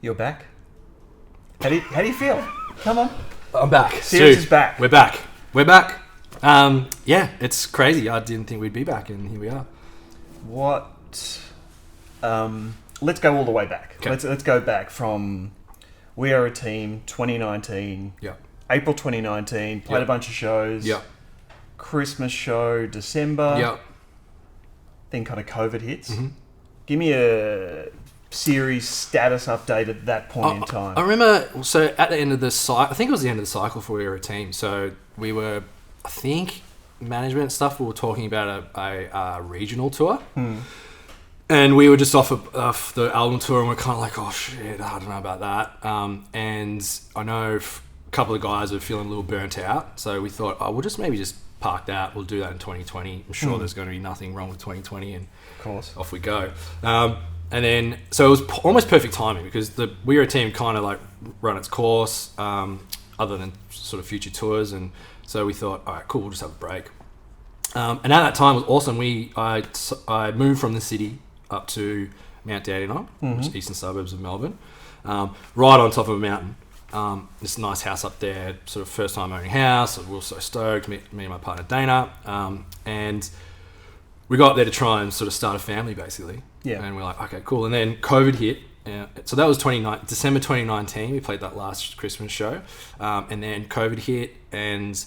You're back. How do you feel? Come on. I'm back. Ceres is back. We're back. Yeah, it's crazy. I didn't think we'd be back, and here we are. What? Let's go all the way back. Okay. Let's go back from We Are a Team 2019. Yeah. April 2019. Played a bunch of shows. Yeah. Christmas show December. Yeah. Then kind of COVID hits. Mm-hmm. Give me a series status update at that point in time. I remember, so at the end of the cycle, I think it was the end of the cycle for We Were a Team. So we were, I think, management stuff, we were talking about a regional tour. And we were just off the album tour, and we're kind of like, oh shit, I don't know about that. And I know a couple of guys were feeling a little burnt out. So we thought, we'll just maybe park that. We'll do that in 2020. I'm sure there's going to be nothing wrong with 2020. And of course, off we go. And then, so it was almost perfect timing because the We Were a Team kind of like run its course, other than sort of future tours. And so we thought, all right, cool, we'll just have a break. And at that time it was awesome. I moved from the city up to Mount Dandenong, which is eastern suburbs of Melbourne, right on top of a mountain. This nice house up there, sort of first time owning house. We were so stoked, me and my partner Dana. And we got up there to try and sort of start a family, basically. Yeah. And we're like, okay, cool. And then COVID hit. So that was December 2019. We played that last Christmas show. And then COVID hit, and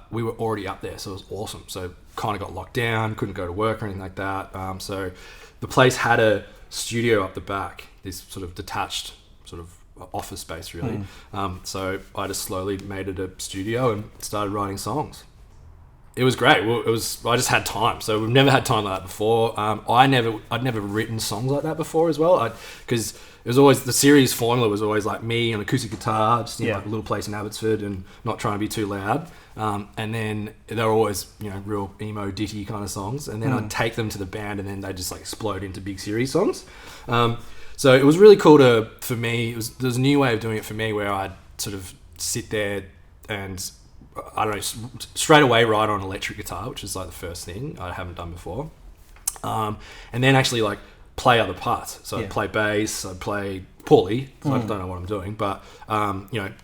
we were already up there. So it was awesome. So kind of got locked down, couldn't go to work or anything like that. So the place had a studio up the back, this sort of detached sort of office space, really. So I just slowly made it a studio and started writing songs. It was great. Well, I just had time. So we've never had time like that before. I'd never written songs like that before as well. Because it was always, the series formula was always like me on acoustic guitar, just in like a little place in Abbotsford and not trying to be too loud. And then they were always, real emo ditty kind of songs. And then I'd take them to the band, and then they just like explode into big series songs. So it was really cool for me. There was a new way of doing it for me where I'd sort of sit there and, I don't know, straight away write on electric guitar, which is like the first thing I haven't done before. And then actually like play other parts. So I'd play bass, I'd play poorly, so I don't know what I'm doing, but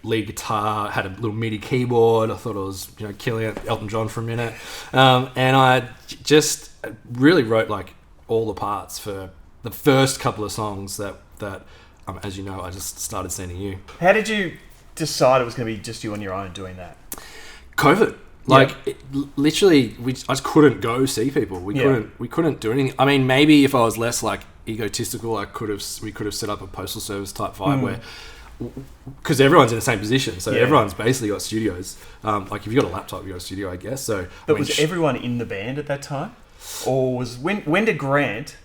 lead guitar, had a little MIDI keyboard. I thought I was killing it, Elton John for a minute. And I just really wrote like all the parts for the first couple of songs that as you know, I just started sending you. How did you decide it was going to be just you on your own doing that? COVID. Literally, I just couldn't go see people. We couldn't do anything. I mean, maybe if I was less like egotistical, we could have set up a postal service type vibe where, because everyone's in the same position, so everyone's basically got studios. Like if you got a laptop, you got a studio, I guess. So, but was everyone in the band at that time, or was when did Grant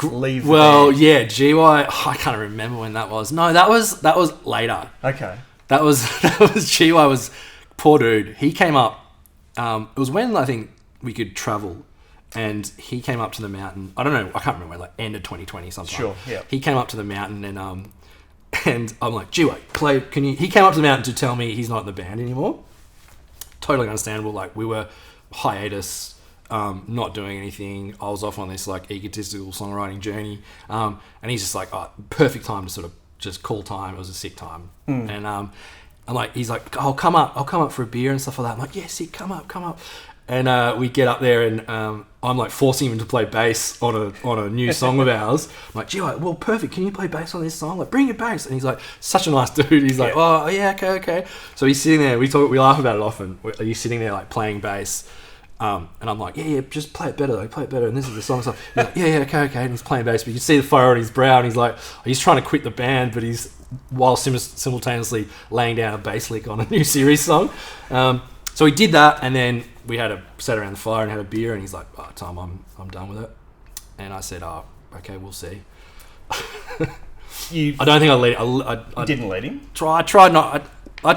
leave? Well, yeah, GY. I can't remember when that was. No, that was later. Okay, that was GY was. Poor dude. He came up. It was when I think we could travel, and he came up to the mountain. I don't know. I can't remember when. Like end of 2020 sometime. Sure. Yeah. He came up to the mountain, and I'm like, gee, wait, play. Can you? He came up to the mountain to tell me he's not in the band anymore. Totally understandable. Like we were hiatus, not doing anything. I was off on this like egotistical songwriting journey, and he's just like, perfect time to sort of just call time. It was a sick time, and he's like, I'll come up for a beer and stuff like that. I'm like, yeah, sick, come up. And we get up there, and I'm like forcing him to play bass on a new song of ours. I'm like, gee, well, perfect. Can you play bass on this song? Like, bring your bass. And he's like, such a nice dude. He's like, oh yeah, okay. So he's sitting there. We laugh about it often. He's sitting there like playing bass. And I'm like, yeah, just play it better. And this is the song. So he's like, yeah, okay. And he's playing bass, but you can see the fire on his brow, and he's like, he's trying to quit the band, but he's while simultaneously laying down a bass lick on a new series song. So we did that, and then we sat around the fire and had a beer, and he's like, Tom, I'm done with it. And I said, okay, we'll see. I don't think I let. I didn't let him. I tried not. I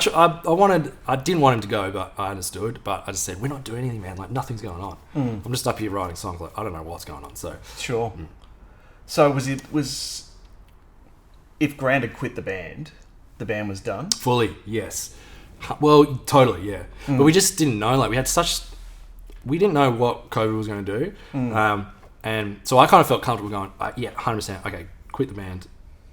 didn't want him to go, but I understood. But I just said, we're not doing anything, man. Like nothing's going on. I'm just up here writing songs. Like I don't know what's going on. So sure. So if Grant had quit the band was done? Fully, yes. Well, totally, yeah. But we just didn't know. Like we didn't know what COVID was going to do. And so I kind of felt comfortable going, yeah, 100%. Okay, quit the band.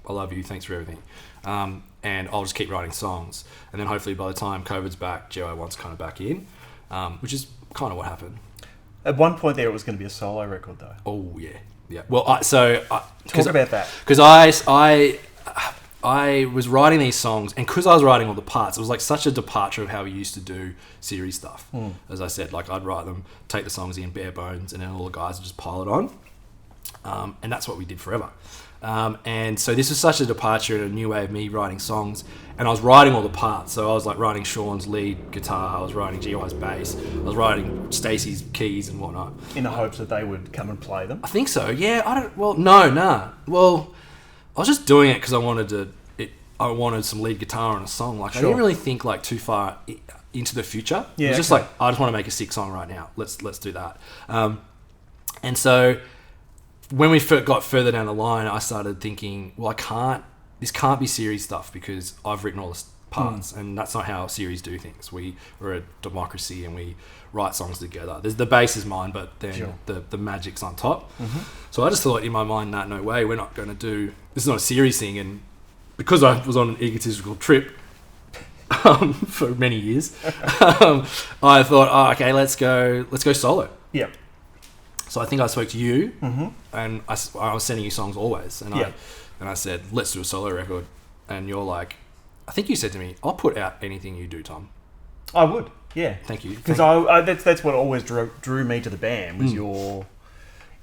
I love you, thanks for everything. And I'll just keep writing songs. And then hopefully by the time COVID's back, GI1's kind of back in, which is kind of what happened. At one point there, it was going to be a solo record, though. Oh, yeah. Yeah. Well, talk about that. Because I was writing these songs, and because I was writing all the parts, it was like such a departure of how we used to do Ceres stuff. As I said, like I'd write them, take the songs in bare bones, and then all the guys would just pile it on. And that's what we did forever. And so this was such a departure and a new way of me writing songs, and I was writing all the parts. So I was like writing Sean's lead guitar, I was writing GI's bass, I was writing Stacey's keys and whatnot. In the hopes that they would come and play them? I think so, yeah. Well, I was just doing it because I wanted some lead guitar on a song. Like, sure. I didn't really think like too far into the future. Yeah, it was just like, I just want to make a sick song right now. Let's do that. And so when we got further down the line, I started thinking, well, this can't be Ceres stuff because I've written all the parts, and that's not how Ceres do things. We're a democracy and we write songs together. The bass is mine, but then the magic's on top. Mm-hmm. So I just thought in my mind, no way, we're not going to do, this is not a Ceres thing. And because I was on an egotistical trip for many years, I thought, okay, let's go solo. Yeah. So I think I spoke to you, and I was sending you songs always, and I said, let's do a solo record. And you're like, I think you said to me, I'll put out anything you do, Tom. I would, yeah. Thank you. Because that's what always drew me to the band, was your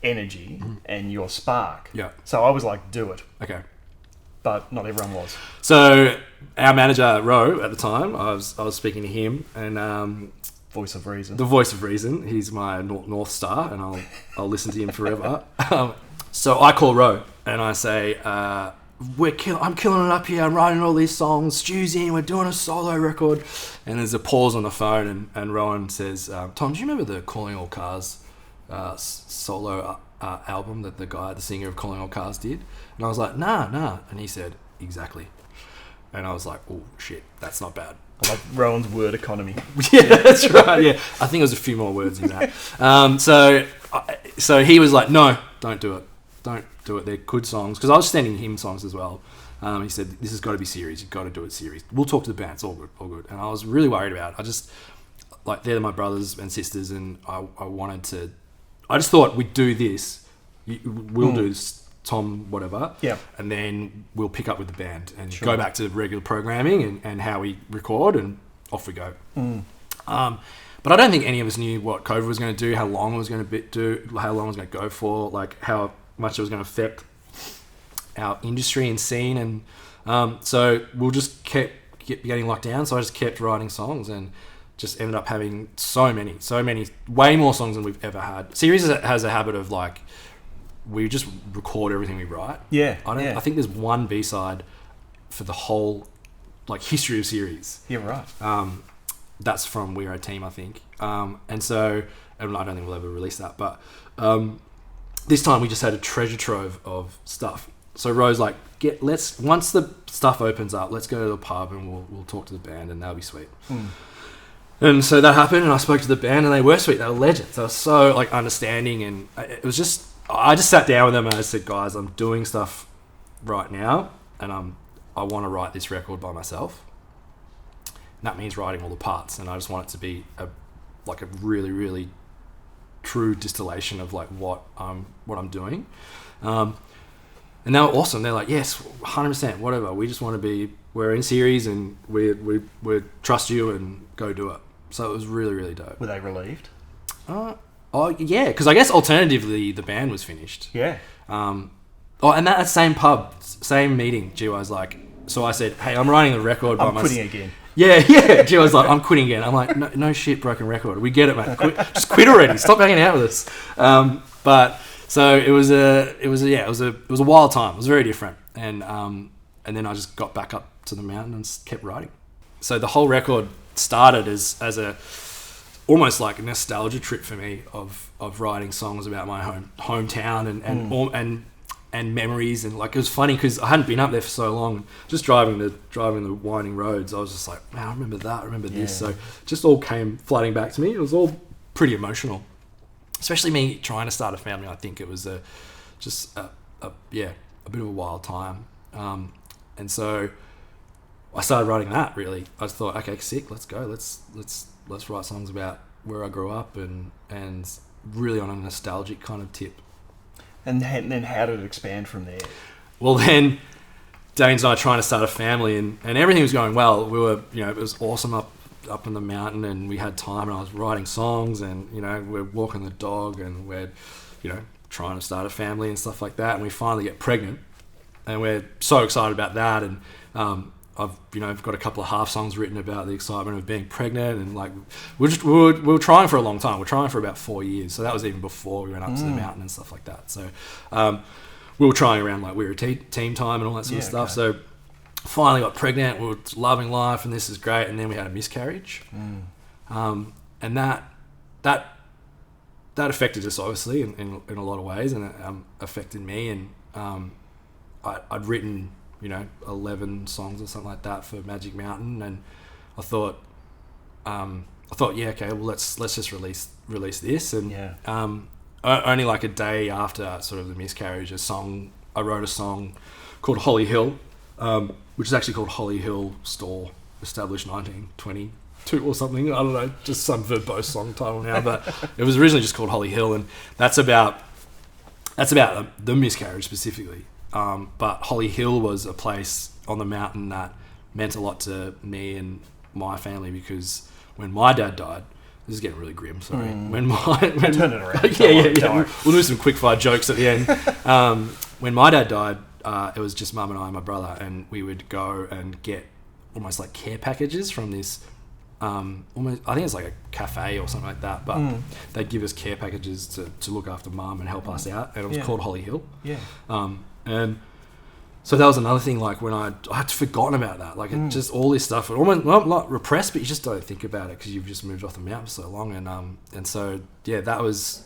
energy and your spark. Yeah. So I was like, do it. Okay. But not everyone was. So our manager, Ro, at the time, I was speaking to him, and Voice of reason. The voice of reason. He's my North Star, and I'll listen to him forever. So I call Ro, and I say, I'm killing it up here. I'm writing all these songs. Stu's in. We're doing a solo record. And there's a pause on the phone, and Rowan says, Tom, do you remember the Calling All Cars solo album that the singer of Calling All Cars did? And I was like, nah. And he said, exactly. And I was like, oh, shit, that's not bad. I like Rowan's word economy. Yeah, that's right. Yeah, I think it was a few more words in that. So he was like, no, don't do it. Don't do it. They're good songs. Because I was sending him songs as well. He said, this has got to be Ceres. You've got to do it Ceres. We'll talk to the band. It's all good. And I was really worried about it. They're my brothers and sisters, and I just thought we'd do this. We'll do this, Tom, whatever. Yeah. And then we'll pick up with the band and go back to regular programming and how we record, and off we go. But I don't think any of us knew what COVID was going to do, how long it was going to do, how long it was going to go for, like how much it was going to affect our industry and scene. And so we'll just kept getting locked down. So I just kept writing songs and just ended up having so many, way more songs than we've ever had. Ceres has a habit of like, we just record everything we write. Yeah. I think there's one B-side for the whole like history of Ceres. Yeah, right. That's from We're a Team, I think. And I don't think we'll ever release that. But this time we just had a treasure trove of stuff. So Rose like, once the stuff opens up, let's go to the pub and we'll talk to the band, and that'll be sweet. And so that happened, and I spoke to the band, and they were sweet. They were legends. They were so like understanding, and it was just. I just sat down with them and I said, guys, I'm doing stuff right now, and I want to write this record by myself. And that means writing all the parts, and I just want it to be a really, really true distillation of like what I'm doing. And they were awesome. They're like, yes, 100%, whatever. We just want to we're in Ceres, and we trust you, and go do it. So it was really, really dope. Were they relieved? Oh, yeah, because I guess alternatively, the band was finished. Yeah. And that same pub, same meeting, GY's like, so I said, hey, I'm writing the record by myself. I'm quitting again. Yeah, GY's like, I'm quitting again. I'm like, no shit, broken record. We get it, mate. Just quit already. Stop hanging out with us. But so it was a wild time. It was very different. And then I just got back up to the mountain and kept writing. So the whole record started as a almost like a nostalgia trip for me of writing songs about my hometown and memories. And like, it was funny because I hadn't been up there for so long, just driving the winding roads. I was just like, man, I remember that, I remember this. So it just all came flooding back to me. It was all pretty emotional, especially me trying to start a family. I think it was a bit of a wild time. And so I started writing that. Really, I thought, okay, sick, let's go. Let's write songs about where I grew up and really on a nostalgic kind of tip. And then how did it expand from there? Well, then Dane's and I trying to start a family, and everything was going well. We were, it was awesome up in the mountain, and we had time, and I was writing songs, and we're walking the dog, and we're trying to start a family and stuff like that, and we finally get pregnant, and we're so excited about that. And I've got a couple of half songs written about the excitement of being pregnant, and like we were trying for a long time. We're trying for about 4 years, so that was even before we went up to the mountain and stuff like that. So we were trying around, like we were team time and all that sort of stuff. Okay. So finally got pregnant. We were loving life, and this is great. And then we had a miscarriage, and that affected us obviously in a lot of ways, and it affected me. And I'd written 11 songs or something like that for Magic Mountain, and I thought, yeah, okay, well let's just release this. And only like a day after sort of the miscarriage, I wrote a song called Holly Hill, which is actually called Holly Hill Store, established 1922 or something. I don't know, just some verbose song title now, but it was originally just called Holly Hill, and that's about the miscarriage specifically. But Holly Hill was a place on the mountain that meant a lot to me and my family, because when my dad died, this is getting really grim, sorry. Turn it around. Yeah. We'll do some quick-fire jokes at the end. When my dad died, it was just mum and I and my brother, and we would go and get almost like care packages from this, almost, I think it's like a cafe or something like that, but they'd give us care packages to look after mum and help us out, and it was called Holly Hill. Yeah. And so that was another thing, like when I'd forgotten about that, like it just, all this stuff, almost not repressed, but you just don't think about it because you've just moved off the mountain for so long. And so, yeah, that was,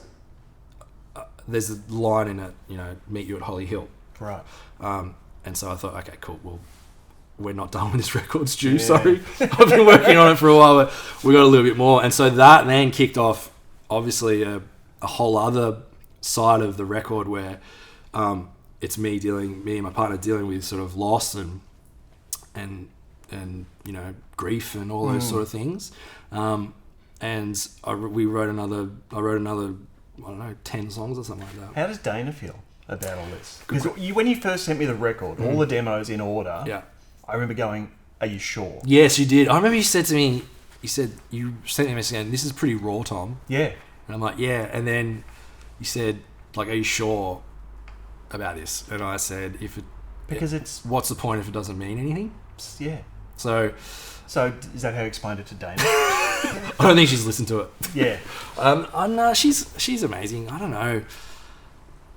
there's a line in it, meet you at Holly Hill. Right. And so I thought, okay, cool, well, we're not done with this record, Stu, sorry. I've been working on it for a while, but we got a little bit more. And so that then kicked off, obviously, a whole other side of the record where, it's me and my partner dealing with sort of loss and grief and all those sort of things. And I wrote another, I don't know, 10 songs or something like that. How does Dana feel about all this? Because when you first sent me the record, all the demos in order, I remember going, are you sure? Yes, you did. I remember you said to me, you sent me a message saying, this is pretty raw, Tom. Yeah. And I'm like, yeah. And then you said, like, are you sure about this? And I said, what's the point if it doesn't mean anything? Yeah. So is that how you explained it to Dana? I don't think she's listened to it. Yeah. No, she's amazing. I don't know.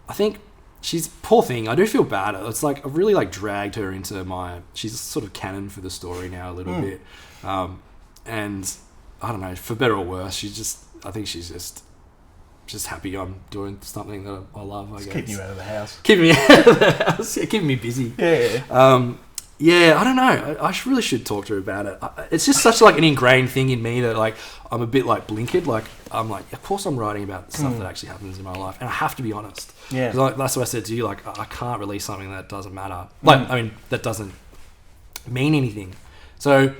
I think she's, poor thing, I do feel bad. It's like I've really like dragged her into she's sort of canon for the story now a little bit. And I don't know, for better or worse, I think she's just happy I'm doing something that I love, I guess. Keeping you out of the house. Keeping me out of the house. Yeah, keeping me busy. Yeah. Yeah, I don't know. I really should talk to her about it. It's just such like an ingrained thing in me that like I'm a bit like blinkered. Like I'm like, of course I'm writing about stuff that actually happens in my life, and I have to be honest. Yeah. Like, that's what I said to you. Like I can't release something that doesn't matter. Like I mean, that doesn't mean anything. So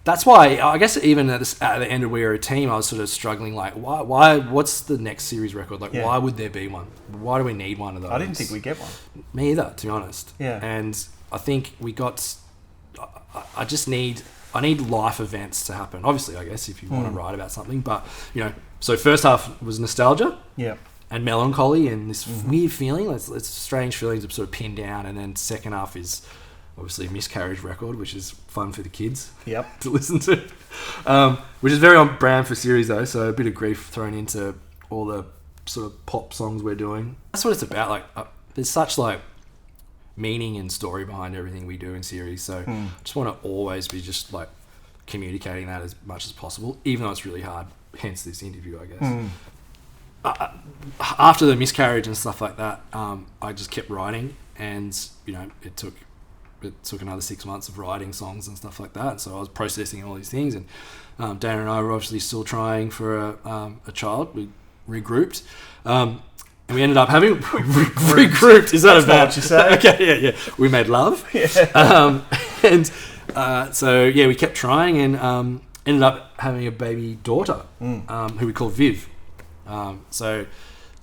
that's why I guess even at the end of We Are a Team, I was sort of struggling. Like, why? What's the next Ceres record? Like, why would there be one? Why do we need one of those? I didn't think we'd get one. Me either, to be honest. Yeah. And I think I need life events to happen. Obviously, I guess, if you want to write about something. But, so first half was nostalgia. Yeah. And melancholy and this weird feeling. It's strange feelings of sort of pinned down. And then second half is obviously a miscarriage record, which is fun for the kids to listen to. Which is very on brand for Ceres, though. So a bit of grief thrown into all the sort of pop songs we're doing. That's what it's about. Like, there's such like meaning and story behind everything we do in Ceres. So I just want to always be just like communicating that as much as possible, even though it's really hard. Hence this interview, I guess. After the miscarriage and stuff like that, I just kept writing, and it took another 6 months of writing songs and stuff like that. So I was processing all these things, and Dana and I were obviously still trying for a child. We regrouped, And we ended up having regrouped. Is that a bad? What you say? Okay, yeah. We made love. Yeah. So we kept trying and ended up having a baby daughter who we called Viv. So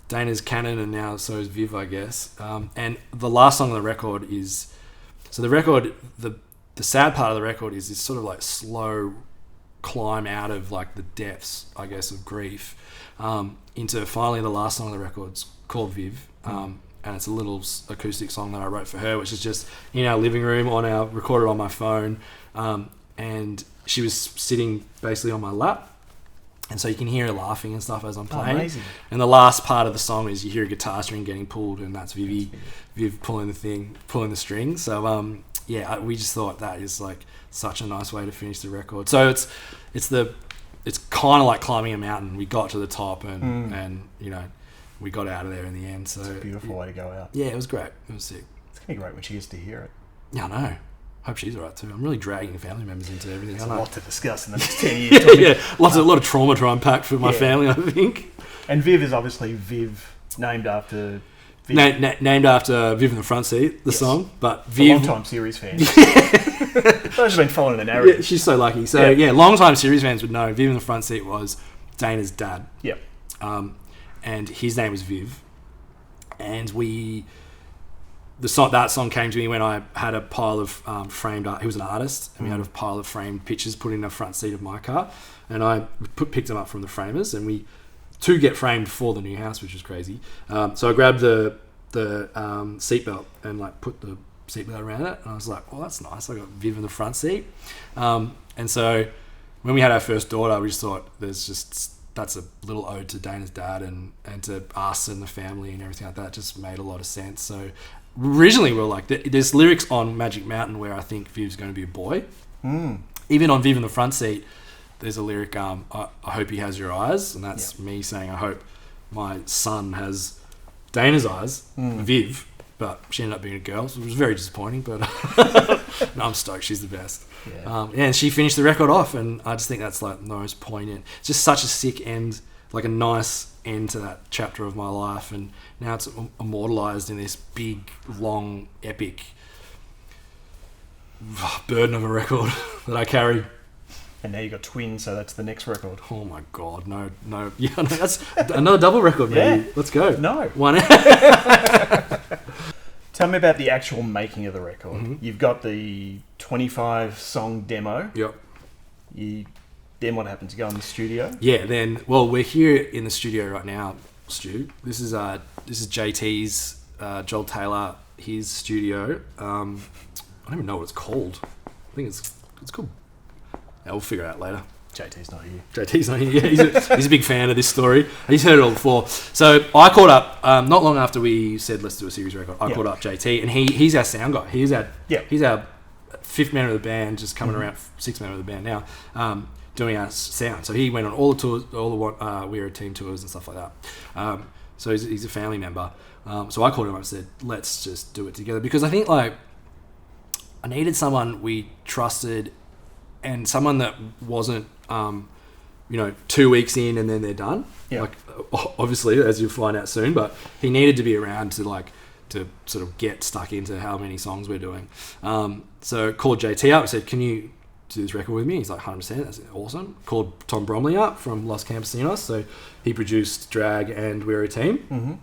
Dana's canon, and now so is Viv, I guess. And the last song on the record is... So the record, the sad part of the record is this sort of like slow climb out of like the depths, I guess, of grief into finally the last song on the record's called Viv. And it's a little acoustic song that I wrote for her, which is just in our living room recorded on my phone. And she was sitting basically on my lap. And so you can hear her laughing and stuff as I'm playing. Amazing. And the last part of the song is you hear a guitar string getting pulled, and that's Viv pulling the string. So we just thought that is like such a nice way to finish the record. So it's kind of like climbing a mountain. We got to the top and we got out of there in the end. So it's a beautiful way to go out. Yeah, it was great. It was sick. It's gonna be great when she gets to hear it. Yeah, I know. Hope she's alright too. I'm really dragging family members into everything. There's a lot to discuss in the next 10 years. A lot of trauma to unpack for my family, I think. And Viv is obviously Viv, named after Viv. Named after Viv in the Front Seat, the song. But Viv, a long-time Ceres fan. Those have been following the narrative. Yeah, she's so lucky. So long-time Ceres fans would know Viv in the Front Seat was Dana's dad. Yep. And his name was Viv. And that song came to me when I had a pile of framed art. He was an artist, and we had a pile of framed pictures put in the front seat of my car, and I picked them up from the framers, and we to get framed for the new house, which was crazy. So I grabbed the seatbelt and like put the seatbelt around it, and I was like, "Oh, that's nice. I got Viv in the front seat." And so when we had our first daughter, we just thought that's a little ode to Dana's dad and to us and the family and everything like that. It just made a lot of sense. So originally we were like, there's lyrics on Magic Mountain where I think Viv's going to be a boy. Even on Viv in the Front Seat, there's a lyric, I hope he has your eyes. And that's me saying, I hope my son has Dana's eyes, Viv. But she ended up being a girl, so it was very disappointing. But no, I'm stoked. She's the best. Yeah. And she finished the record off, and I just think that's like the most poignant. It's just such a sick end, like a nice end to that chapter of my life, and now it's immortalized in this big, long, epic burden of a record that I carry. And now you got twins, so that's the next record. Oh my god, no, yeah, no, that's another double record, maybe. Yeah. Let's go. No, one. Tell me about the actual making of the record. You've got the 25 song demo. Yep. Then what happens? You go in the studio? Yeah, we're here in the studio right now, Stu. This is JT's, Joel Taylor, his studio. I don't even know what it's called. I think it's called... Yeah, we'll figure it out later. JT's not here. Yeah, he's a big fan of this story. He's heard it all before. So I caught up, not long after we said let's do a series record, I caught up JT, and he's our sound guy. He's our fifth member of the band, just coming around, sixth member of the band now, doing our sound. So he went on all the tours, all the We Are a Team tours and stuff like that. So he's a family member. So I called him up and said, let's just do it together. Because I think like I needed someone we trusted and someone that wasn't, 2 weeks in and then they're done. Yeah. Like, obviously, as you'll find out soon, but he needed to be around to sort of get stuck into how many songs we're doing. So called JT up and said, can you do this record with me? He's like, 100%, that's awesome. Called Tom Bromley up from Los Campesinos. So he produced Drag and We're a Team.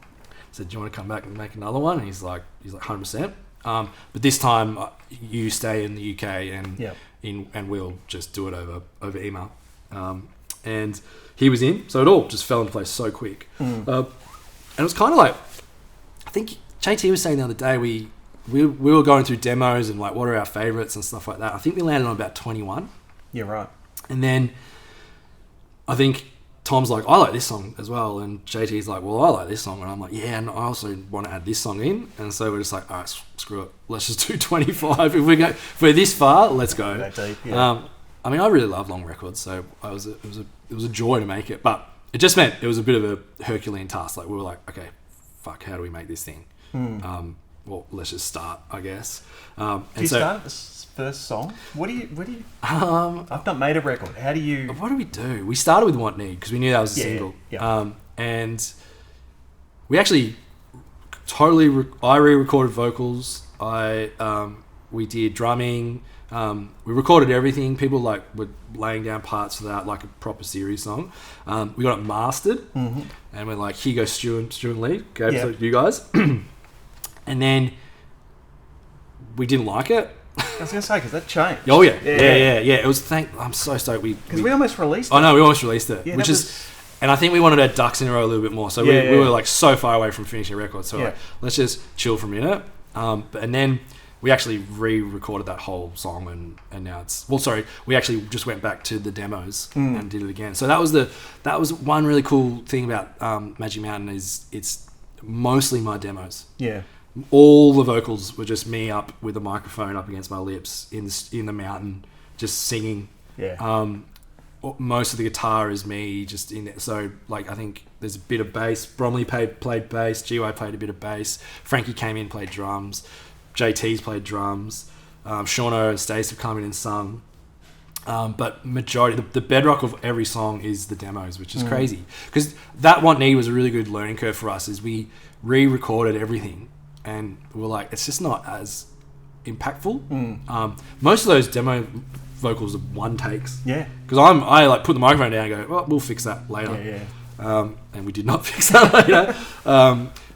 Said, do you want to come back and make another one? And he's like 100%. But this time you stay in the UK and we'll just do it over email. And he was in, so it all just fell into place so quick. And it was kind of like, I think JT was saying the other day, we were going through demos and like what are our favourites and stuff like that. I think we landed on about 21. Yeah, right. And then I think Tom's like, I like this song as well, and JT's like, well, I like this song, and I'm like, yeah, and I also want to add this song in, and so we're just like, all right, screw it, let's just do 25. If we're this far, let's go. That deep, yeah. I mean, I really love long records, so it was a joy to make it, but it just meant it was a bit of a Herculean task. Like we were like, okay, fuck, how do we make this thing? Well, let's just start, I guess. Do you start this first song? What do you? I've not made a record. How do you? What do we do? We started with Want Need because we knew that was a single. Yeah. And we actually I re-recorded vocals. We did drumming. We recorded everything. People like were laying down parts for that, like a proper Ceres song. We got it mastered, and we're like, here goes Stu and Lee, go for you guys. And then we didn't like it. I was going to say, because that changed. Oh yeah. It was. I'm so stoked. Because we almost released it. I know, we almost released it, which is. And I think we wanted our ducks in a row a little bit more. So we were like so far away from finishing a record. So like, let's just chill for a minute. And then we actually re-recorded that whole song, and now it's... Well, sorry, we actually just went back to the demos and did it again. So that was one really cool thing about Magic Mountain is it's mostly my demos. Yeah. All the vocals were just me up with a microphone up against my lips in the mountain, just singing. Yeah. Most of the guitar is me just in there. So like I think there's a bit of bass. Bromley played bass. GY played a bit of bass. Frankie came in, played drums. JT's played drums. Shauno and Stace have come in and sung. But majority, the bedrock of every song is the demos, which is crazy. Because that What Need was a really good learning curve for us. Is we re-recorded everything, and we were like, it's just not as impactful. Most of those demo vocals are one takes. Yeah. Because I like put the microphone down and go, well, we'll fix that later. Yeah. And we did not fix that later.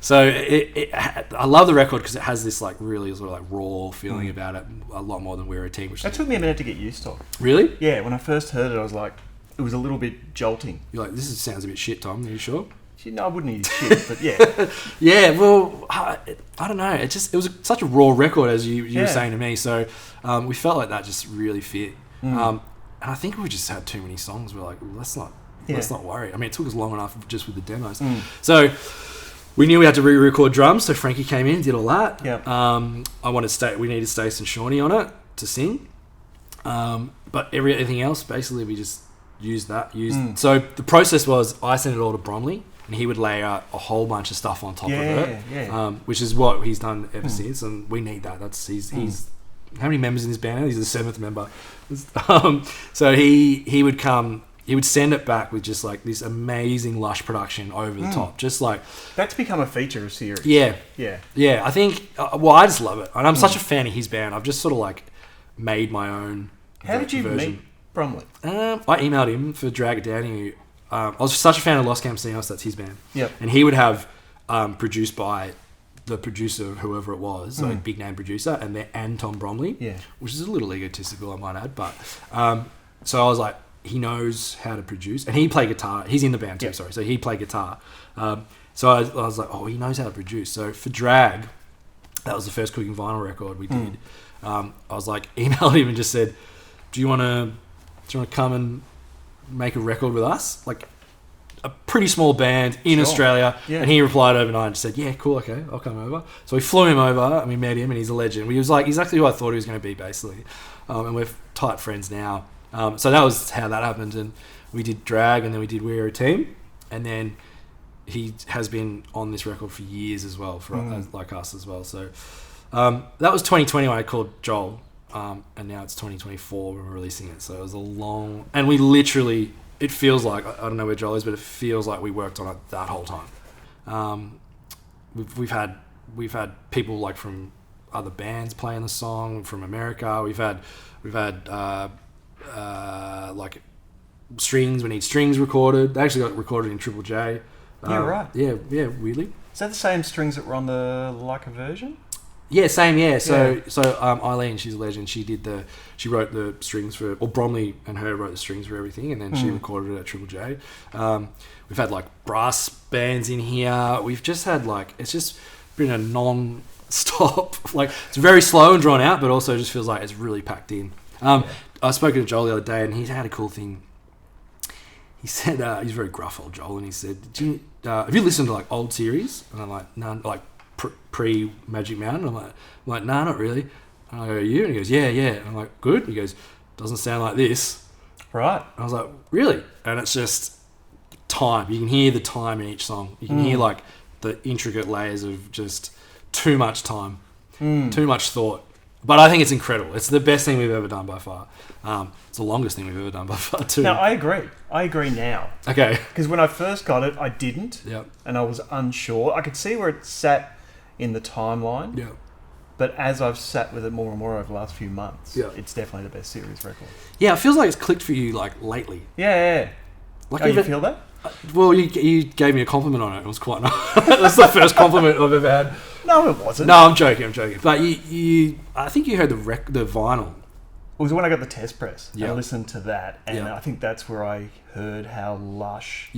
So I love the record because it has this like really sort of like raw feeling about it, a lot more than We're a Team. Which that took me a minute to get used to. Really? Yeah. When I first heard it, I was like, it was a little bit jolting. You're like, sounds a bit shit, Tom. Are you sure? No, I wouldn't use shit, but yeah. Yeah, well, I don't know. It was such a raw record, as you were saying to me. So we felt like that just really fit. And I think we just had too many songs. We're like, let's not worry. I mean, it took us long enough just with the demos. So we knew we had to re-record drums. So Frankie came in, did all that. Yep. We needed Stace and Shawnee on it to sing. But everything else, basically, we just used that. So the process was I sent it all to Bromley, and he would lay out a whole bunch of stuff on top of it, which is what he's done ever since, and we need that. He's how many members in his band? He's the 7th member. So he would come, he would send it back with just like this amazing lush production over the top, just like that's become a feature of Ceres. Yeah. I think I just love it, and I'm such a fan of his band. I've just sort of like made my own. How did you meet Bromley? I emailed him for Drag It Down. I was such a fan of Los Campesinos, that's his band. Yep. And he would have produced by the producer, whoever it was, like big name producer, and Tom Bromley, which is a little egotistical, I might add. But so I was like, he knows how to produce, and he played guitar. He's in the band too, sorry. So he played guitar. So I was like, oh, he knows how to produce. So for Drag, that was the first Cooking Vinyl record we did. I was like, emailed him and just said, do you want to come and make a record with us? Like a pretty small band in Australia. Yeah. And he replied overnight and just said, yeah, cool, okay, I'll come over. So we flew him over and we met him, and he's a legend. He was like exactly who I thought he was going to be, basically. And we're tight friends now. So that was how that happened. And we did Drag, and then we did We're a Team. And then he has been on this record for years as well, for like us as well. So that was 2020 when I called Joel. And now it's 2024 when we're releasing it. So it was a long... And we literally... It feels like... I don't know where Joel is, but it feels like we worked on it that whole time. We've had people like from other bands playing the song, from America. We've had like strings. We need strings recorded. They actually got recorded in Triple J. Yeah, right. Yeah, weirdly. Is that the same strings that were on the Leica version? Yeah, same. Yeah. So Eileen, she's a legend. She wrote the strings for, or Bromley and her wrote the strings for everything, and then she recorded it at Triple J. We've had like brass bands in here. We've just had like, it's just been a non-stop. Like it's very slow and drawn out, but also just feels like it's really packed in. I spoke to Joel the other day, and he had a cool thing. He said he's very gruff, old Joel, and he said, "Have you listened to like old Ceres?" And I'm like, "No, like." Pre-Magic Mountain. I'm like, nah, not really. And I go, you? And he goes, yeah. And I'm like, good? And he goes, doesn't sound like this. Right. And I was like, really? And it's just time. You can hear the time in each song. You can hear like the intricate layers of just too much time, too much thought. But I think it's incredible. It's the best thing we've ever done by far. It's the longest thing we've ever done by far too. No, I agree. I agree now. Okay. Because when I first got it, I didn't. Yep. And I was unsure. I could see where it sat in the timeline. Yeah. But as I've sat with it more and more over the last few months, yeah. it's definitely the best Ceres record. Yeah, it feels like it's clicked for you like lately. Yeah. Like you feel that? Well, you gave me a compliment on it. It was quite nice. That's the first compliment I've ever had. No, it wasn't. No, I'm joking. But I think you heard the vinyl. It was when I got the test press. Yep. And I listened to that, and Yep. I think that's where I heard how lush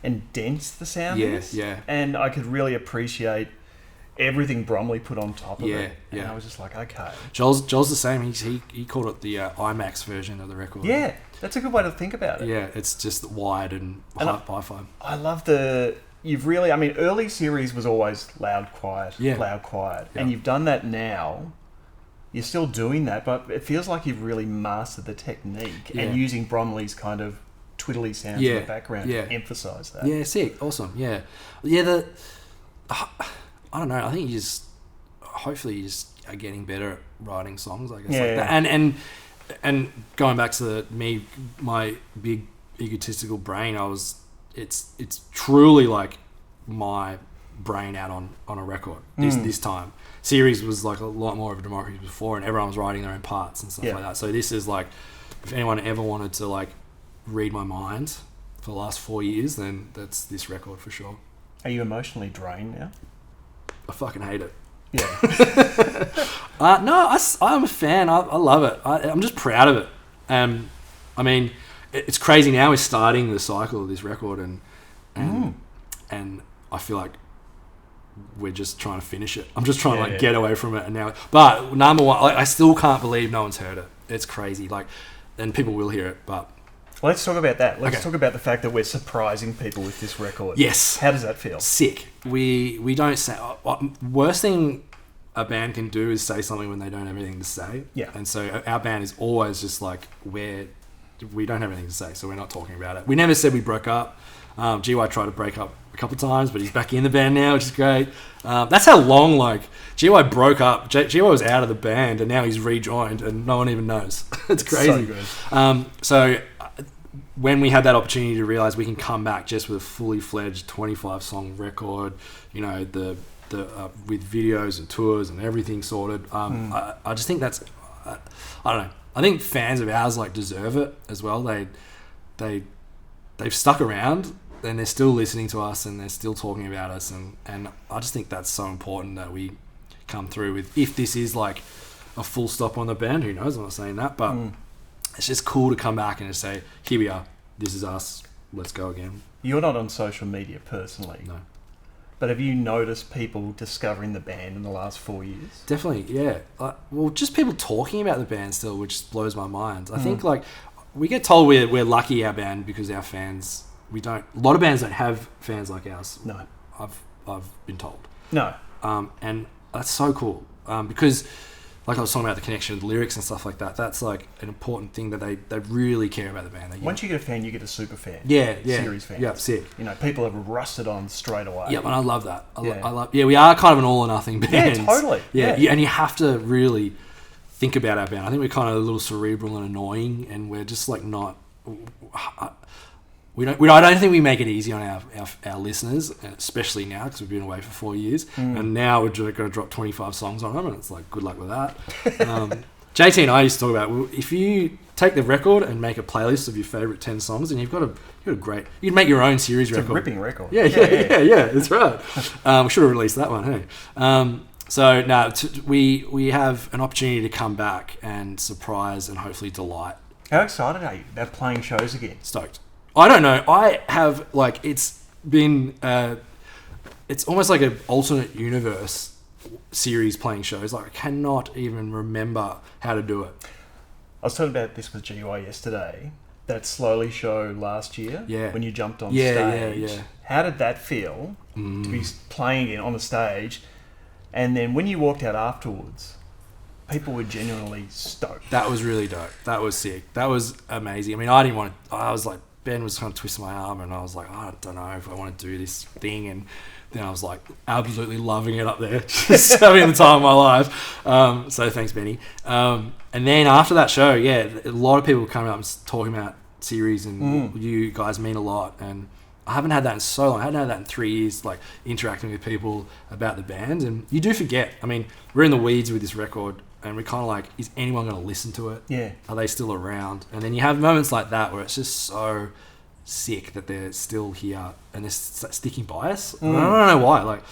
and dense the sound is. Yeah. And I could really appreciate everything Bromley put on top of it. And Yeah. I was just like, okay. Joel's the same. He called it the IMAX version of the record. Yeah, that's a good way to think about it. Yeah, it's just wide and hi-fi. I love early Ceres was always loud, quiet. Yeah. And you've done that now. You're still doing that, but it feels like you've really mastered the technique and using Bromley's kind of twiddly sounds in the background to emphasise that. Yeah, sick. Awesome. Yeah. I don't know. I think hopefully you just are getting better at writing songs, I guess. Yeah, like that. And going back to my big egotistical brain, it's truly like my brain out on a record this time. Ceres was like a lot more of a democracy before, and everyone was writing their own parts and stuff like that. So this is like, if anyone ever wanted to like read my mind for the last 4 years, then that's this record for sure. Are you emotionally drained now? I fucking hate it. Yeah. No, I'm a fan. I love it. I'm just proud of it. I mean, it's crazy now. We're starting the cycle of this record, and I feel like we're just trying to finish it. I'm just trying to get away from it. And now, but number one, I still can't believe no one's heard it. It's crazy. Like, and people will hear it, but. Well, let's talk about that. Let's talk about the fact that we're surprising people with this record. Yes. How does that feel? Sick. We don't say... Worst thing a band can do is say something when they don't have anything to say. Yeah. And so our band is always just like, we don't have anything to say, so we're not talking about it. We never said we broke up. GY tried to break up a couple of times, but he's back in the band now, which is great. That's how long, like, GY broke up. GY was out of the band, and now he's rejoined, and no one even knows. It's crazy. So good. So when we had that opportunity to realize we can come back just with a fully fledged 25-song record, with videos and tours and everything sorted, I just think that's, I don't know. I think fans of ours like deserve it as well. They've stuck around and they're still listening to us and they're still talking about us, and I just think that's so important that we come through with. If this is like a full stop on the band, who knows? I'm not saying that, but it's just cool to come back and just say, here we are, this is us, let's go again. You're not on social media personally. No. But have you noticed people discovering the band in the last 4 years? Definitely, yeah. Well, just people talking about the band still, which blows my mind. I think like we get told we're lucky, our band, because our fans, a lot of bands don't have fans like ours. No. I've been told. No. And that's so cool. Because like I was talking about the connection with lyrics and stuff like that, that's like an important thing that they really care about the band. Once you get a fan, you get a super fan. Yeah. Series fan. Yeah, sick. People have rusted on straight away. Yeah, and I love that. We are kind of an all or nothing band. Yeah, totally. Yeah, and you have to really think about our band. I think we're kind of a little cerebral and annoying, and we're just like not... I don't think we make it easy on our listeners, especially now because we've been away for 4 years, and now we're just going to drop 25 songs on them, and it's like, good luck with that. JT and I used to talk about, if you take the record and make a playlist of your favourite 10 songs, and you've got a great... You can make your own series record. It's a ripping record. Yeah, that's right. We should have released that one, hey? So now we have an opportunity to come back and surprise and hopefully delight. How excited are you about playing shows again? Stoked. I don't know. I have, like, it's been... it's almost like an alternate universe series playing shows. Like, I cannot even remember how to do it. I was talking about this with GY yesterday. That Slowly show last year, when you jumped on stage. Yeah. How did that feel to be playing it on the stage? And then when you walked out afterwards, people were genuinely stoked. That was really dope. That was sick. That was amazing. I mean, I was like Ben was kind of twisting my arm, and I was like, I don't know if I want to do this thing. And then I was like, absolutely loving it up there, just having the time of my life. So thanks, Benny. And then after that show, a lot of people were coming up and talking about Ceres, and you guys mean a lot. And I haven't had that in so long. I hadn't had that in 3 years, like interacting with people about the band. And you do forget. I mean, we're in the weeds with this record, and we're kind of like, is anyone going to listen to it? Yeah. Are they still around? And then you have moments like that where it's just so sick that they're still here and they're sticking by us. I don't know why. Like,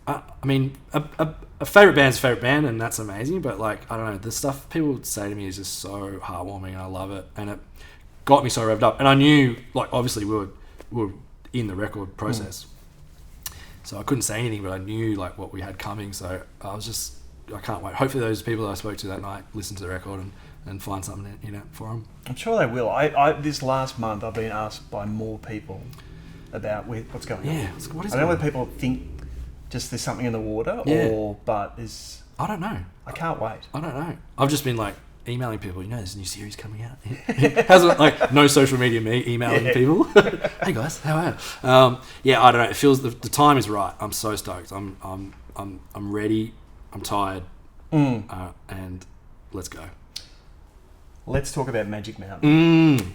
I mean, a favourite band's a favourite band, and that's amazing. But like, I don't know, the stuff people say to me is just so heartwarming, and I love it. And it got me so revved up. And I knew, like, obviously we were in the record process, so I couldn't say anything, but I knew like what we had coming. So I can't wait. Hopefully those people that I spoke to that night listen to the record and find something for them. I'm sure they will. I this last month I've been asked by more people about what's going on. Yeah, what is I don't know whether people think just there's something in the water, but there's. I don't know. I can't wait. I don't know. I've just been like emailing people. There's a new series coming out. Hasn't like no social media me emailing people. Hey guys, how are you? I don't know. It feels the time is right. I'm so stoked. I'm ready. I'm tired. And let's go. Let's talk about Magic Mountain.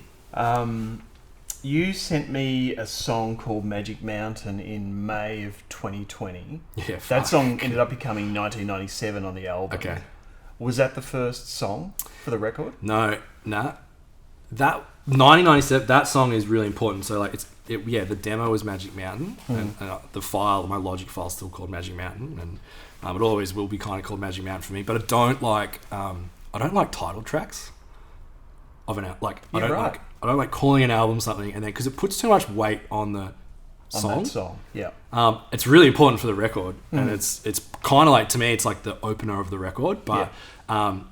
You sent me a song called Magic Mountain in May of 2020. Yeah, that song ended up becoming 1997 on the album. Okay. Was that the first song for the record? No, nah. That 1997, that song is really important. So like, the demo was Magic Mountain, and the file, my Logic file, is still called Magic Mountain, and it always will be kind of called Magic Mountain for me. But I don't like title tracks of an album. Like I don't like calling an album something, and then because it puts too much weight on the song. On that song, yeah. It's really important for the record, and it's kind of like, to me, it's like the opener of the record. But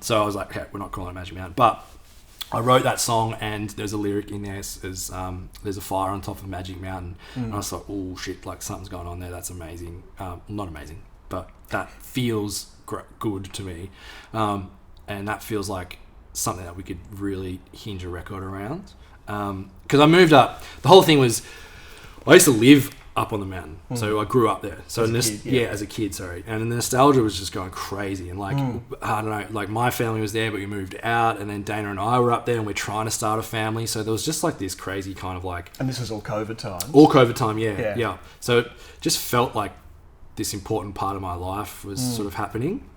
so I was like, okay, we're not calling it Magic Mountain. But I wrote that song, and there's a lyric in there. There's a fire on top of Magic Mountain, and I was like, oh shit, like something's going on there. That's amazing. Not amazing, but that feels good to me, and that feels like something that we could really hinge a record around. Because I moved up. The whole thing was, I used to live up on the mountain, so I grew up there. So as a kid, sorry. And the nostalgia was just going crazy. And like, I don't know, like my family was there, but we moved out, and then Dana and I were up there, and we're trying to start a family. So there was just like this crazy kind of like. And this was all COVID time. All COVID time, yeah. So it just felt like this important part of my life was sort of happening.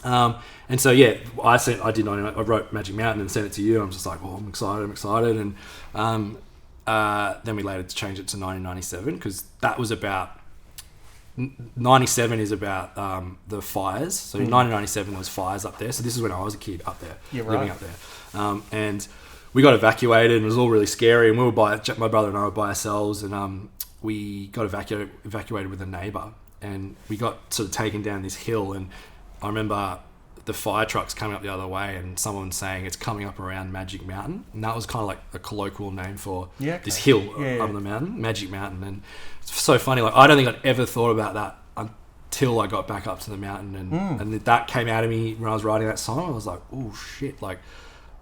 And so I wrote Magic Mountain and sent it to you. I'm just like, oh, I'm excited, and then we later changed it to 1997, because that was about 97 is about the fires. So in 1997 there was fires up there. So this is when I was a kid up there, living up there, and we got evacuated, and it was all really scary. And we were my brother and I were by ourselves, and we got evacuated with a neighbour, and we got sort of taken down this hill. And I remember the fire trucks coming up the other way, and someone saying it's coming up around Magic Mountain, and that was kind of like a colloquial name for this hill on the mountain, Magic Mountain. And it's so funny, like I don't think I'd ever thought about that until I got back up to the mountain, and that came out of me when I was writing that song. I was like, oh shit, like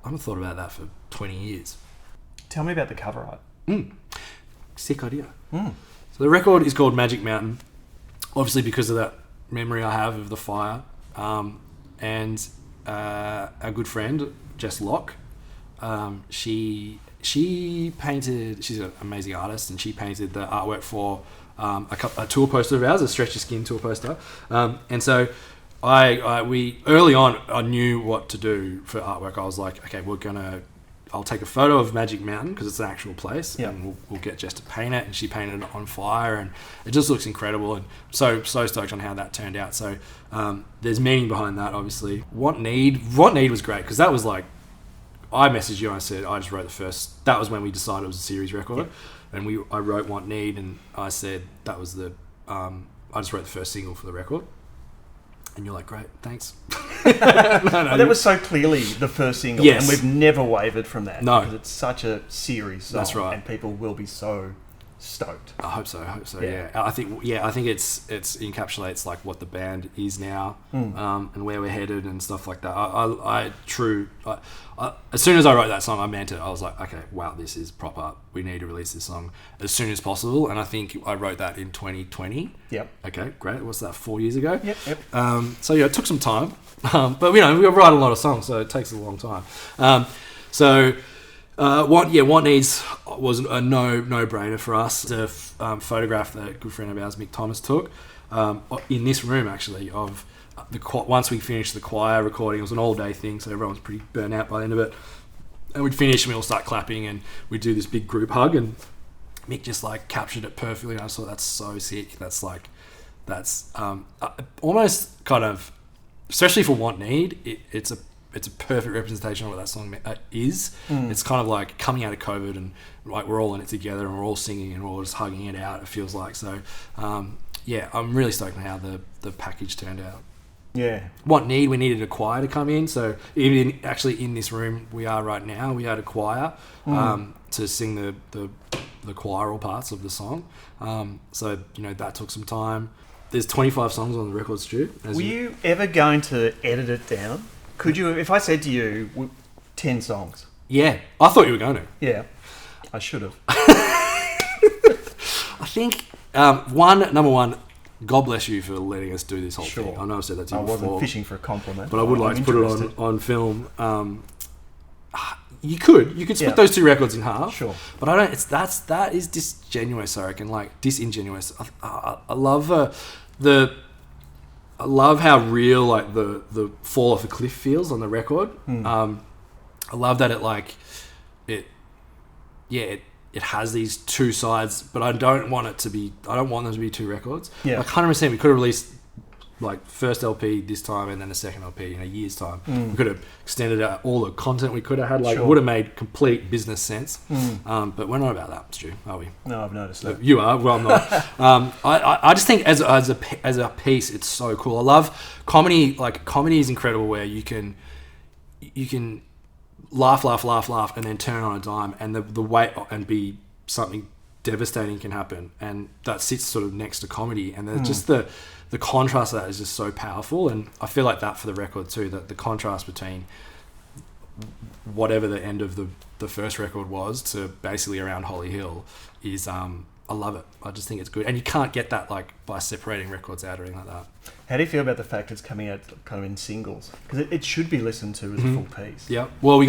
I haven't thought about that for 20 years. Tell me about the cover art. Sick idea. So the record is called Magic Mountain, obviously because of that memory I have of the fire. And our good friend Jess Locke, she painted. She's an amazing artist, and she painted the artwork for a tour poster of ours, a Stretch Your Skin tour poster. And so we early on, I knew what to do for artwork. I was like, okay, I'll take a photo of Magic Mountain because it's an actual place, and we'll get Jess to paint it, and she painted it on fire, and it just looks incredible, and so stoked on how that turned out. So there's meaning behind that, obviously. What Need was great, because that was like, I messaged you and I said I just wrote the first. That was when we decided it was a series record, and I wrote What Need, and I said that was the I just wrote the first single for the record. And you're like, great, thanks. No, that was so clearly the first single, and we've never wavered from that. No, because it's such a series song, that's right, and people will be so stoked. I hope so. Yeah. I think it's encapsulates like what the band is now, and where we're headed and stuff like that. As soon as I wrote that song, I meant it. I was like, okay, wow, this is proper. We need to release this song as soon as possible. And I think I wrote that in 2020. Yep. Okay, great. What's that? 4 years ago. Yep. So yeah, it took some time, but we write a lot of songs, so it takes a long time. What Needs was a no-brainer for us. The photograph that a good friend of ours, Mick Thomas, took in this room, actually, of once we finished the choir recording. It was an all-day thing, so everyone was pretty burnt out by the end of it. And we'd finish and we'd all start clapping and we'd do this big group hug, and Mick just like captured it perfectly. And I thought, that's so sick. That's almost kind of, especially for Want Need, it's a perfect representation of what that song is. It's kind of like coming out of COVID and like we're all in it together and we're all singing and we're all just hugging it out, it feels like. So I'm really stoked on how the package turned out. Yeah. Want Need, we needed a choir to come in. So even actually in this room we are right now, we had a choir to sing the choiral parts of the song. So that took some time. There's 25 songs on the record, Stu. Were you ever going to edit it down? Could you, if I said to you, 10 songs? Yeah, I thought you were going to. Yeah, I should have. I think, number one, God bless you for letting us do this whole thing. I know I've said that to you before. I wasn't fishing for a compliment. But I would like to put it on film. You could split those two records in half. Sure. But I don't, that is disingenuous, I reckon, like disingenuous. I love I love how real like the fall off a cliff feels on the record. I love that it has these two sides, but I don't want them to be two records. Yeah. Like 100%, we could have released like first LP this time and then a second LP in a year's time. We could have extended out all the content we could have had. Like, it would have made complete business sense. But we're not about that, Stu, are we? No, I've noticed that. You are. Well, I'm not. I just think as a piece, it's so cool. I love comedy. Like, comedy is incredible, where you can laugh, and then turn on a dime, and the weight and be something devastating can happen, and that sits sort of next to comedy, and there's just the contrast of that is just so powerful. And I feel like that for the record too, that the contrast between whatever the end of the first record was to basically around Holly Hill is I love it. I just think it's good, and you can't get that like by separating records out or anything like that. How do you feel about the fact it's coming out kind of in singles? Because it should be listened to as a full piece. Yeah. Well,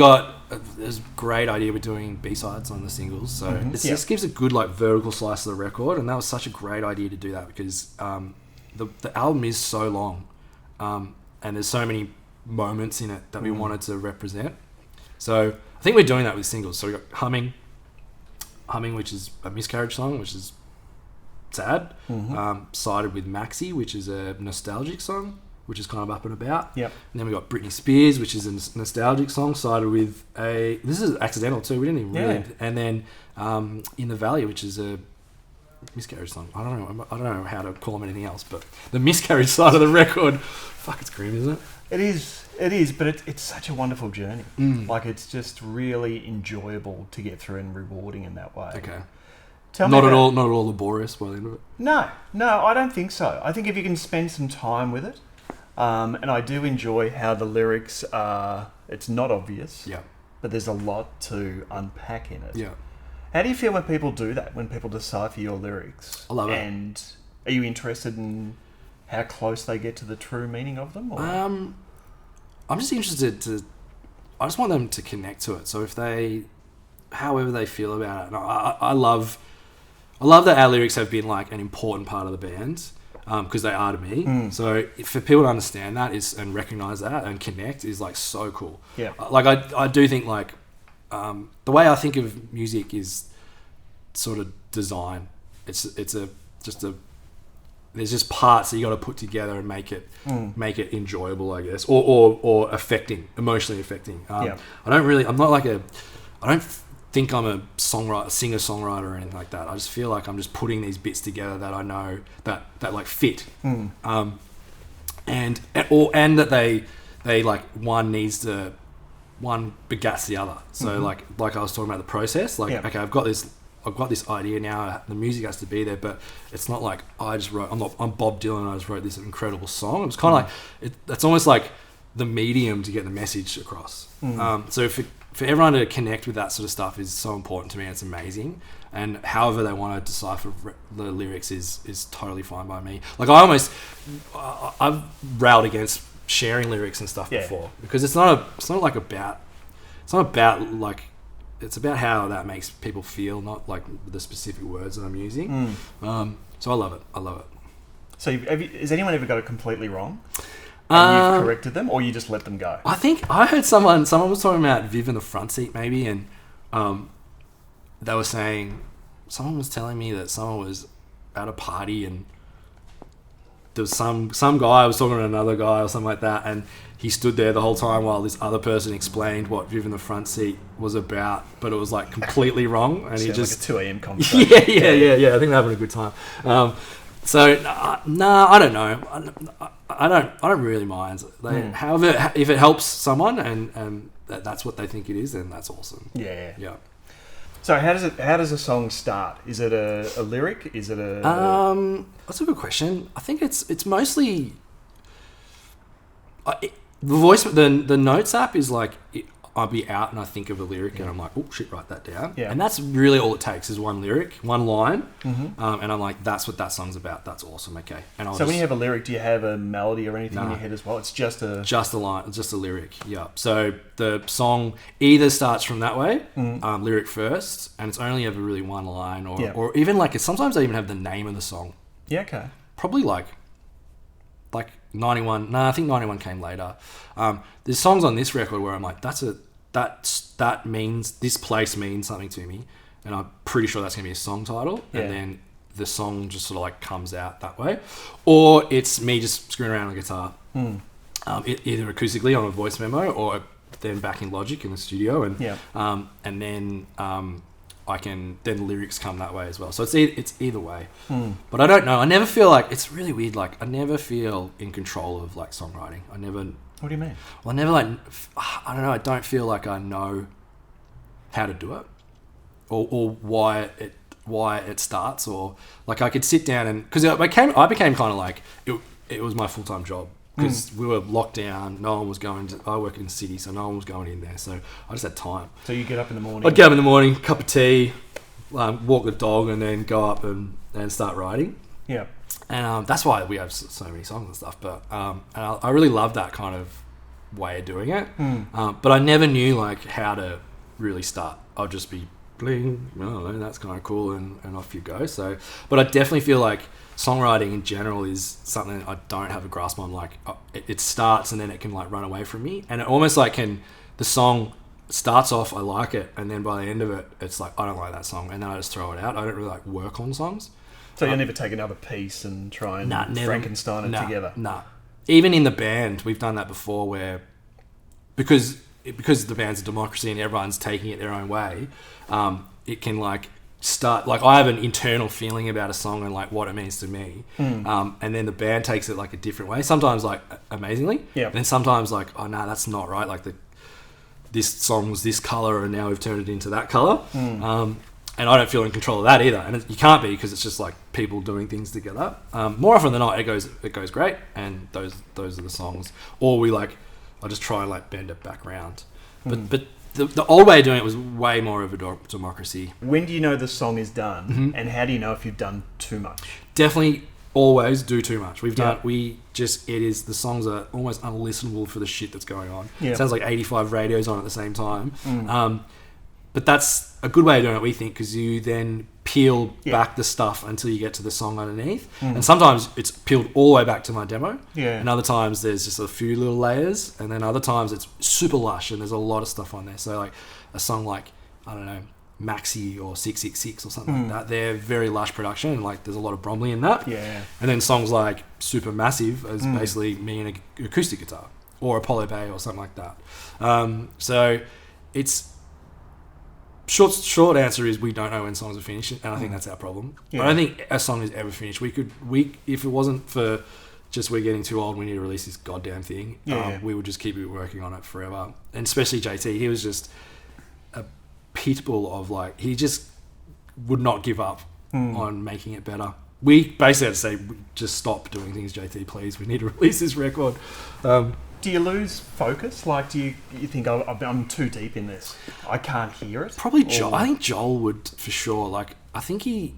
there's a great idea with doing B-sides on the singles, so it just gives a good like vertical slice of the record, and that was such a great idea to do that, because the album is so long, and there's so many moments in it that we wanted to represent. So I think we're doing that with singles. So we got Humming, which is a miscarriage song, which is sad. Sided with Maxi, which is a nostalgic song, which is kind of up and about. Yep. And then we got Britney Spears, which is a nostalgic song, sided with this is accidental too. We didn't even really. And then In the Valley, which is a miscarriage song. I don't know how to call them anything else, but the miscarriage side of the record, fuck, it's grim, isn't it? It is, but it's such a wonderful journey. Like, it's just really enjoyable to get through and rewarding in that way. Okay. Not at all laborious by the end of it. No, I don't think so. I think if you can spend some time with it, and I do enjoy how the lyrics are. It's not obvious, but there's a lot to unpack in it. Yeah. How do you feel when people do that? When people decipher your lyrics? I love it. And are you interested in how close they get to the true meaning of them? Or? I'm just interested I just want them to connect to it. So if however they feel about it, and I love that our lyrics have been like an important part of the band, because they are to me. So for people to understand that and recognize that and connect is like so cool. Yeah. Like I do think like the way I think of music is sort of design. There's just parts that you got to put together and make it enjoyable, I guess, or emotionally affecting. I don't think I'm a singer-songwriter or anything like that. I just feel like I'm just putting these bits together that I know that like fit, and that they like one begats the other. So like I was talking about the process. Like, okay, I've got this I've got this idea now. The music has to be there, but it's not like I just wrote. I'm Bob Dylan. I just wrote this incredible song. It was kind of like it's almost like the medium to get the message across. So for everyone to connect with that sort of stuff is so important to me. It's amazing, and however they want to decipher the lyrics is totally fine by me. Like I've railed against sharing lyrics and stuff before, because it's about how that makes people feel, not like the specific words that I'm using. So I love it. So has anyone ever got it completely wrong? And you've corrected them, or you just let them go? I think I heard someone was talking about Viv in the front seat maybe, and they were saying, someone was telling me that someone was at a party and there was some guy was talking to another guy or something like that, and he stood there the whole time while this other person explained what Viv in the front seat was about, but it was like completely wrong, and he just like a 2 a.m. conversation. Yeah. I think they're having a good time. I don't know. I don't really mind. However, if it helps someone and that's what they think it is, then that's awesome. Yeah. Yeah. So how does a song start? Is it a lyric? Is it a? That's a good question. I think it's mostly the voice. The notes app is like I'll be out and I think of a lyric and I'm like, oh shit, write that down. Yeah. And that's really all it takes is one lyric, one line, and I'm like, that's what that song's about. That's awesome. Okay. And when you have a lyric, do you have a melody or anything in your head as well? It's just a line, just a lyric. Yeah. So the song either starts from that way, lyric first, and it's only ever really one line, or even like sometimes I even have the name of the song. Yeah. Okay. Probably like 91. No, I think 91 came later. There's songs on this record where I'm like, that means, this place means something to me, and I'm pretty sure that's going to be a song title, and then the song just sort of like comes out that way, or it's me just screwing around on the guitar, either acoustically on a voice memo, or then back in Logic in the studio, and then the lyrics come that way as well. So it's either way. But I don't know. I never feel like, it's really weird. Like I never feel in control of like songwriting. I never. What do you mean? Well, I never I don't know. I don't feel like I know how to do it, or why it starts, or like I could sit down and, because I became kind of like it was my full-time job. Because we were locked down, no one was going to. I work in the city, so no one was going in there. So I just had time. So you get up in the morning. I'd get up in the morning, cup of tea, walk the dog, and then go up and start writing. Yeah. And that's why we have so many songs and stuff. But and I really love that kind of way of doing it. But I never knew like how to really start. I'll just be bling. Oh, that's kind of cool, and off you go. So, but I definitely feel like songwriting in general is something I don't have a grasp on. Like it starts and then it can like run away from me, and it almost like the song starts off, I like it, and then by the end of it, it's like I don't like that song, and then I just throw it out. I don't really like work on songs. So you'll never take another piece and try and Frankenstein it together? Nah. Even in the band, we've done that before, where because the band's a democracy and everyone's taking it their own way, it can like start, like I have an internal feeling about a song and like what it means to me, and then the band takes it like a different way, sometimes like amazingly, and then sometimes like, oh no, that's not right, like this song was this color and now we've turned it into that color, and I don't feel in control of that either, and you can't be, because it's just like people doing things together. More often than not, it goes great, and those are the songs, or I just try and like bend it back around, but the old way of doing it was way more of a democracy. When do you know the song is done, and how do you know if you've done too much? Definitely always do too much. The songs are almost unlistenable for the shit that's going on. It sounds like 85 radios on at the same time. But that's a good way of doing it, we think, because you then peel back the stuff until you get to the song underneath. And sometimes it's peeled all the way back to my demo. And other times there's just a few little layers. And then other times it's super lush and there's a lot of stuff on there. So like a song like, I don't know, Maxi or 666 or something like that, they're very lush production, and like there's a lot of Bromley in that. And then songs like Super Massive is basically me and an acoustic guitar, or Apollo Bay or something like that. So it's... Short answer is we don't know when songs are finished, and I think that's our problem. I don't think a song is ever finished. If it wasn't for just we're getting too old, we need to release this goddamn thing, we would just keep working on it forever. And especially JT, he was just a pitbull of like, he just would not give up on making it better. We basically had to say, just stop doing things, JT, please. We need to release this record. Do you lose focus? Like, do you think I'm too deep in this? I can't hear it? Probably Joel. I think Joel would, for sure. Like, I think he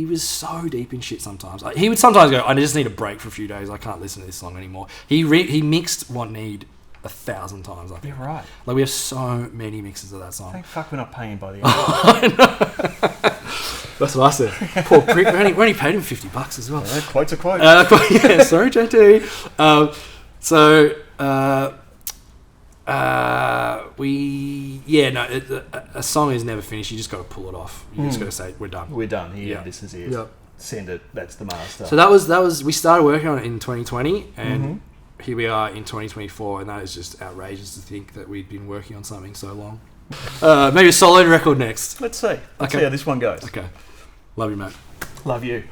was so deep in shit sometimes. Like, he would sometimes go, I just need a break for a few days. I can't listen to this song anymore. He mixed Want Need 1,000 times, I think. You're right. Like, we have so many mixes of that song. Thank fuck we're not paying him by the hour. That's what I said. Poor prick. We only paid him $50 as well. Yeah, quote's a quote. Yeah, sorry, JT. A song is never finished. You just got to pull it off. You just got to say, we're done. We're done. Here, this is it. Yep. Send it. That's the master. So that was. We started working on it in 2020, and here we are in 2024, and that is just outrageous to think that we've been working on something so long. Maybe a solo record next. Let's see. Let's see how this one goes. Okay. Love you, mate. Love you.